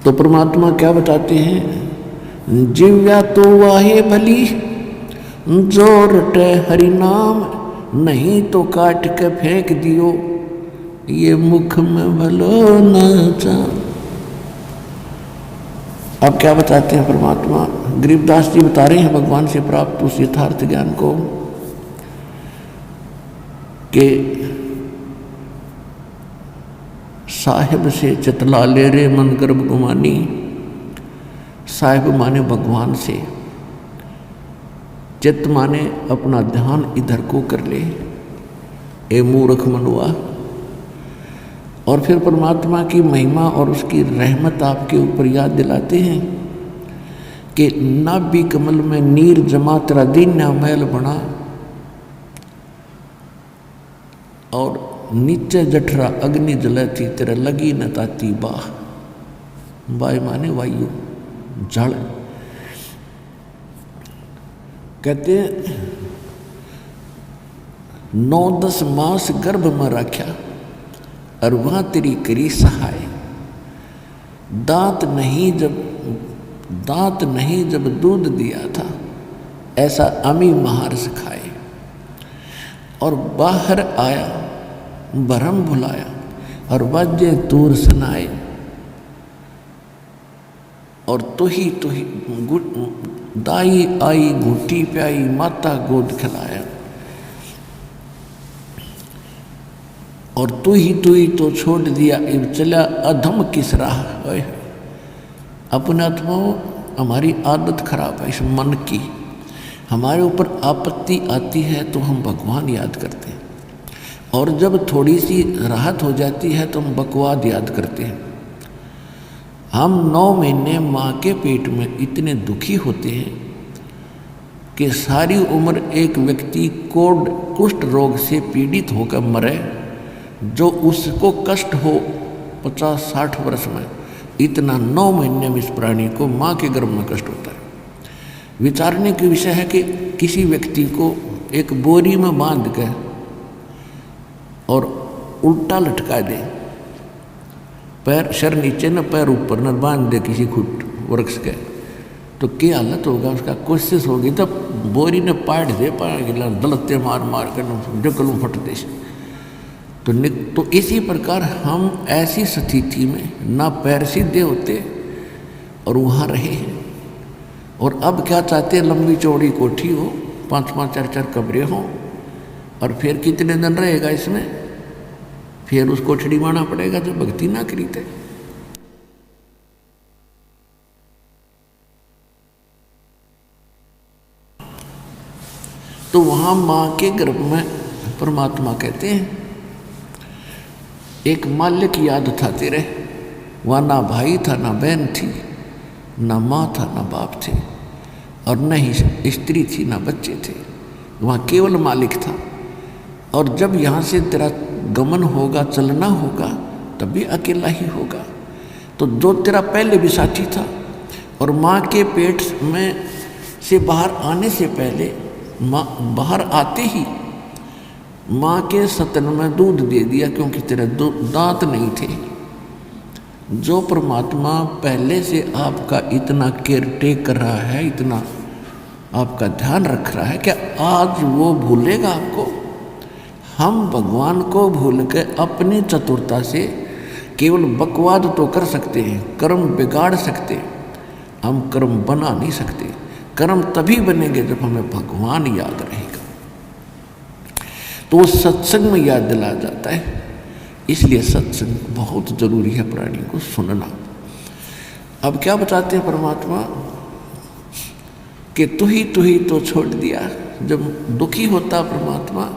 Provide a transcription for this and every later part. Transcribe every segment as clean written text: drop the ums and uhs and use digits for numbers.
तो परमात्मा क्या बताते हैं, जीव्या तो वाहे भली जो रटे हरि नाम, नहीं तो काट के फेंक दियो ये मुख में भलो न जा। अब क्या बताते हैं परमात्मा, गरीबदास जी बता रहे हैं भगवान से प्राप्त उस यथार्थ ज्ञान को कि साहिब से चतला ले रे मन गर्भ गुमानी। साहिब माने भगवान से, चित्त माने अपना ध्यान इधर को कर ले, ए मूर्ख मनुआ। और फिर परमात्मा की महिमा और उसकी रहमत आपके ऊपर याद दिलाते हैं कि नाभि कमल में नीर जमा तेरा दीन मैल बना, और नीचे जठरा अग्नि जलती तेरा लगी न ताती बाह। बाय माने वायु, जल। कहते हैं 9-10 मास गर्भ में रखा और वहां तेरी करी सहाय। दांत नहीं जब दूध दिया था, ऐसा अमी महारस खाए। और बाहर आया भरम भुलाया, और वाद्य तूर सुनाए। और तो ही दाई आई घूटी प्याई, माता गोद खिलाया। और तू ही तो छोड़ दिया, इब चला अधम किस राह। अपने आत्माओं, हमारी आदत खराब है इस मन की। हमारे ऊपर आपत्ति आती है तो हम भगवान याद करते हैं, और जब थोड़ी सी राहत हो जाती है तो हम बकवाद याद करते हैं। हम 9 महीने माँ के पेट में इतने दुखी होते हैं कि सारी उम्र एक व्यक्ति कुष्ठ रोग से पीड़ित होकर मरे, जो उसको कष्ट हो 50-60 वर्ष में, इतना 9 महीने में इस प्राणी को माँ के गर्भ में कष्ट होता है। विचारने की विषय है कि किसी व्यक्ति को एक बोरी में बांध के और उल्टा लटका दे, पैर सर नीचे न पैर ऊपर न, बांध दे किसी खुट वृक्ष के, तो क्या हालत होगा उसका। कोशिश होगी तब बोरी ने पाट दे, दलते मार मार कर जकलू फट दे। तो इसी प्रकार हम ऐसी स्थिति में ना पैर सीधे होते और वहाँ रहे हैं। और अब क्या चाहते हैं, लंबी चौड़ी कोठी हो, 5-5 4-4 कमरे हों, और फिर कितने दिन रहेगा इसमें, फिर उसको कोठड़ी माना पड़ेगा जो भक्ति ना करी थे। तो वहाँ माँ के गर्भ में परमात्मा कहते हैं एक मालिक याद था तेरे, वहाँ ना भाई था ना बहन थी, ना माँ था ना बाप थे, और न ही स्त्री थी ना बच्चे थे। वहाँ केवल मालिक था। और जब यहाँ से तेरा गमन होगा, चलना होगा, तब भी अकेला ही होगा। तो जो तेरा पहले भी साथी था, और माँ के पेट में से बाहर आने से पहले, माँ बाहर आते ही माँ के स्तन में दूध दे दिया, क्योंकि तेरे दांत नहीं थे। जो परमात्मा पहले से आपका इतना केयर टेक कर रहा है, इतना आपका ध्यान रख रहा है, क्या आज वो भूलेगा आपको? हम भगवान को भूल के अपनी चतुरता से केवल बकवाद तो कर सकते हैं, कर्म बिगाड़ सकते हैं, हम कर्म बना नहीं सकते। कर्म तभी बनेंगे जब हमें भगवान याद रहेगा, तो सत्संग में याद दिलाया जाता है। इसलिए सत्संग बहुत जरूरी है प्राणी को सुनना। अब क्या बताते हैं परमात्मा कि तू ही तो छोड़ दिया। जब दुखी होता परमात्मा,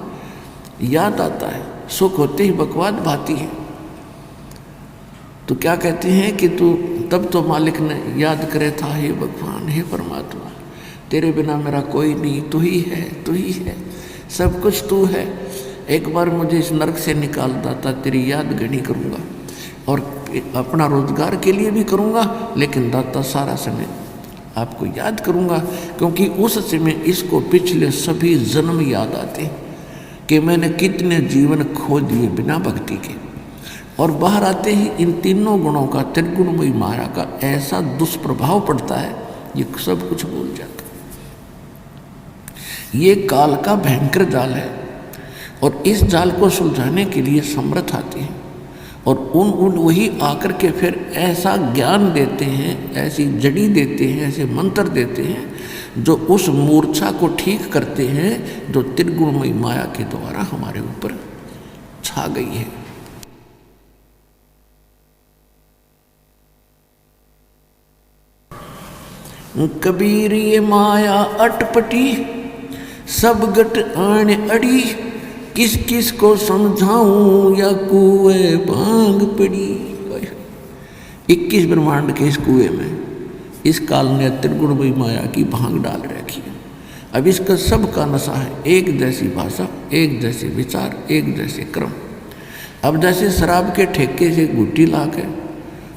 याद आता है, सुख होते ही बकवाद भाती है। तो क्या कहते हैं कि तू तब तो मालिक ने याद करे था, हे भगवान, हे परमात्मा, तेरे बिना मेरा कोई नहीं, तू ही है, सब कुछ तू है। एक बार मुझे इस नरक से निकाल दाता, तेरी याद गणी करूँगा, और अपना रोजगार के लिए भी करूँगा, लेकिन दाता सारा समय आपको याद करूँगा, क्योंकि उस समय इसको पिछले सभी जन्म याद आते कि मैंने कितने जीवन खो दिए बिना भक्ति के। और बाहर आते ही इन तीनों गुणों का, त्रिगुणमयी माया का ऐसा दुष्प्रभाव पड़ता है, ये सब कुछ भूल जाता है। ये काल का भयंकर जाल है और इस जाल को सुलझाने के लिए समर्थ आते हैं और उन वही आकर के फिर ऐसा ज्ञान देते हैं, ऐसी जड़ी देते हैं, ऐसे मंत्र देते हैं जो उस मूर्छा को ठीक करते हैं जो त्रिगुणमयी माया के द्वारा हमारे ऊपर छा गई है। कबीर ये माया अटपटी सब गट आने अड़ी, किस किस को समझाऊं या कुएं भांग पड़ी। 21 ब्रह्मांड के इस कुएं में इस काल ने त्रिगुणमयी माया की भांग डाल रखी है। अब इसका सबका नशा है, एक जैसी भाषा, एक जैसे विचार, एक जैसे क्रम। अब जैसे शराब के ठेके से गुट्टी ला के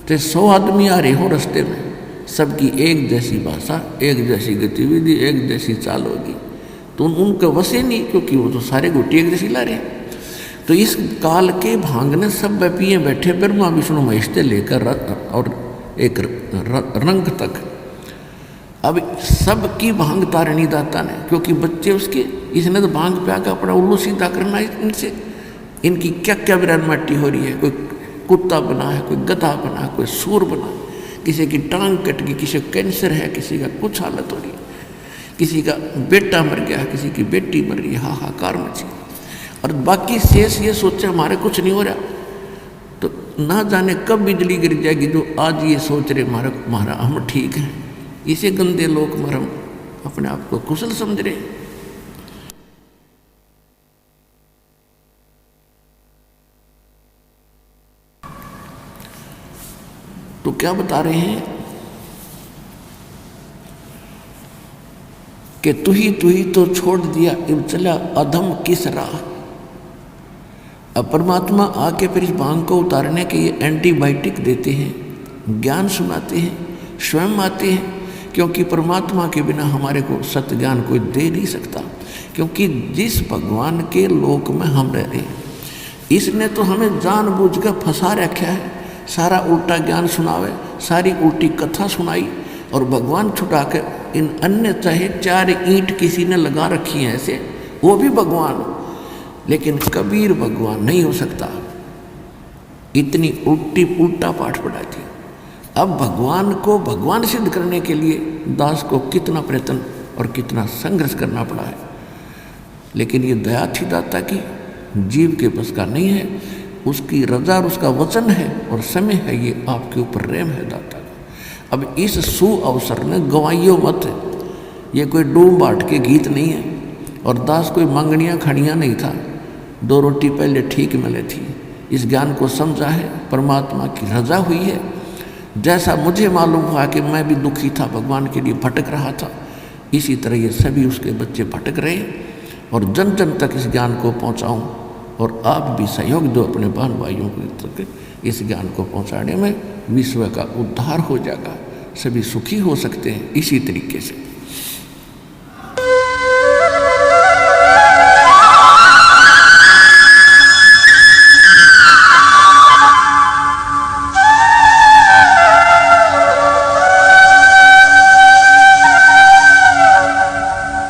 तो 100 आदमी आ रहे हो रास्ते में, सबकी एक जैसी भाषा, एक जैसी गतिविधि, एक जैसी चाल होगी तो उनका वसे नहीं, क्योंकि वो तो सारे गुट्टी एक जैसी ला रहे हैं। तो इस काल के भांग ने सब पिए बैठे ब्रह्मा विष्णु महेश से लेकर और एक रंग तक। अब सबकी भांग तारणी दाता ने, क्योंकि बच्चे उसके, इसने तो भांग प्या का अपना उल्लू सीधा करना इनसे। इनकी क्या क्या विरान माटी हो रही है, कोई कुत्ता बना है, कोई गधा बना है, कोई सूर बना, किसी की टांग कट गई, किसी को कैंसर है, किसी का कुछ हालत हो रही है, किसी का बेटा मर गया, किसी की बेटी मर रही है, हाहाकार मची। और बाकी शेष ये सोचे हमारे कुछ नहीं हो रहा, तो ना जाने कब बिजली गिर जाएगी जो आज ये सोच रहे हमारा हम ठीक हैं। इसे गंदे लोक में हम अपने आप को कुशल समझ रहे। तो क्या बता रहे हैं कि तू ही तो छोड़ दिया इब चला अधम किस राह। अब परमात्मा आके फिर इस भांग को उतारने के लिए एंटीबायोटिक देते हैं, ज्ञान सुनाते हैं, स्वयं आते हैं, क्योंकि परमात्मा के बिना हमारे को सत्य ज्ञान कोई दे नहीं सकता। क्योंकि जिस भगवान के लोक में हम रह रहे हैं, इसने तो हमें जानबूझकर फंसा रखा है, सारा उल्टा ज्ञान सुनावे, सारी उल्टी कथा सुनाई और भगवान छुटा के इन अन्य चाहे 4 ईंट किसी ने लगा रखी हैं ऐसे, वो भी भगवान, लेकिन कबीर भगवान नहीं हो सकता। इतनी उल्टा पाठ पढ़ा दिया। अब भगवान को भगवान सिद्ध करने के लिए दास को कितना प्रयत्न और कितना संघर्ष करना पड़ा है, लेकिन ये दया थी दाता की, जीव के बस का नहीं है। उसकी रजा और उसका वचन है और समय है, ये आपके ऊपर प्रेम है दाता का। अब इस सु अवसर ने गवाइयो मत, ये कोई डूम बाट के गीत नहीं है और दास कोई मांगनियाँ खड़ियाँ नहीं था, 2 रोटी पहले ठीक मिले थी। इस ज्ञान को समझा है, परमात्मा की रजा हुई है। जैसा मुझे मालूम हुआ कि मैं भी दुखी था, भगवान के लिए भटक रहा था, इसी तरह ये सभी उसके बच्चे भटक रहे और जन जन तक इस ज्ञान को पहुँचाऊँ और आप भी सहयोग दो अपने बहन भाइयों को तक इस ज्ञान को पहुँचाने में। विश्व का उद्धार हो जाएगा, सभी सुखी हो सकते हैं इसी तरीके से।